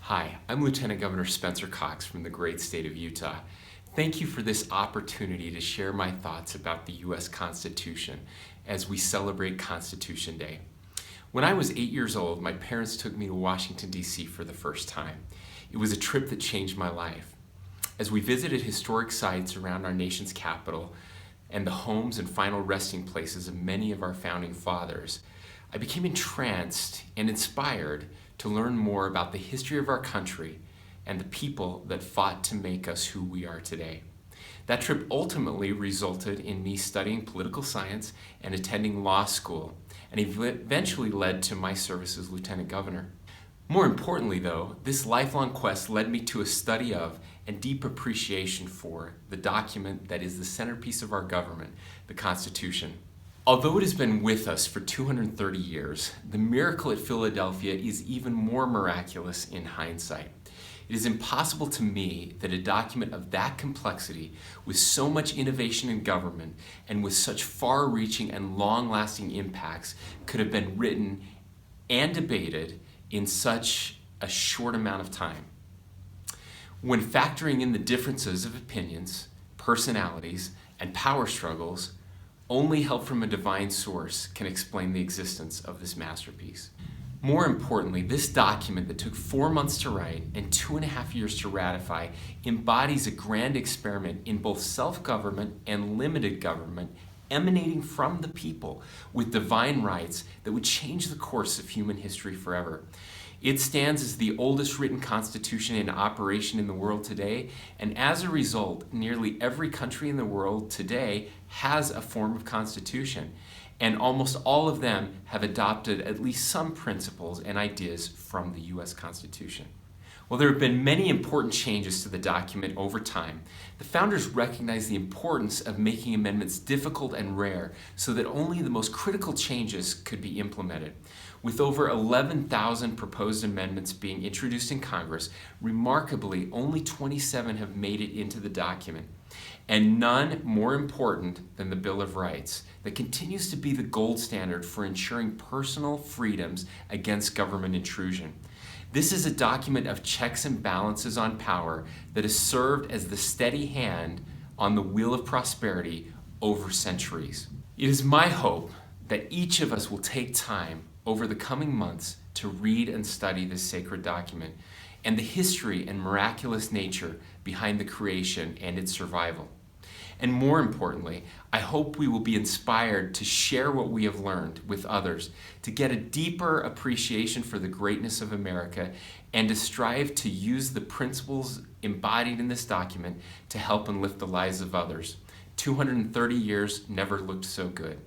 Hi, I'm Lieutenant Governor Spencer Cox from the great state of Utah. Thank you for this opportunity to share my thoughts about the U.S. Constitution as we celebrate Constitution Day. When I was 8 years old, my parents took me to Washington, D.C. for the first time. It was a trip that changed my life. As we visited historic sites around our nation's capital and the homes and final resting places of many of our founding fathers, I became entranced and inspired to learn more about the history of our country and the people that fought to make us who we are today. That trip ultimately resulted in me studying political science and attending law school, and eventually led to my service as Lieutenant Governor. More importantly, though, this lifelong quest led me to a study of and deep appreciation for the document that is the centerpiece of our government, the Constitution. Although it has been with us for 230 years, the miracle at Philadelphia is even more miraculous in hindsight. It is impossible to me that a document of that complexity, with so much innovation in government and with such far-reaching and long-lasting impacts, could have been written and debated in such a short amount of time. When factoring in the differences of opinions, personalities, and power struggles, only help from a divine source can explain the existence of this masterpiece. More importantly, this document that took 4 months to write and 2.5 years to ratify embodies a grand experiment in both self-government and limited government emanating from the people with divine rights that would change the course of human history forever. It stands as the oldest written constitution in operation in the world today, and as a result, nearly every country in the world today has a form of constitution, and almost all of them have adopted at least some principles and ideas from the U.S. Constitution. While there have been many important changes to the document over time, the founders recognized the importance of making amendments difficult and rare so that only the most critical changes could be implemented. With over 11,000 proposed amendments being introduced in Congress, remarkably, only 27 have made it into the document, and none more important than the Bill of Rights, that continues to be the gold standard for ensuring personal freedoms against government intrusion. This is a document of checks and balances on power that has served as the steady hand on the wheel of prosperity over centuries. It is my hope that each of us will take time over the coming months to read and study this sacred document and the history and miraculous nature behind the creation and its survival. And more importantly, I hope we will be inspired to share what we have learned with others, to get a deeper appreciation for the greatness of America, and to strive to use the principles embodied in this document to help and lift the lives of others. 230 years never looked so good.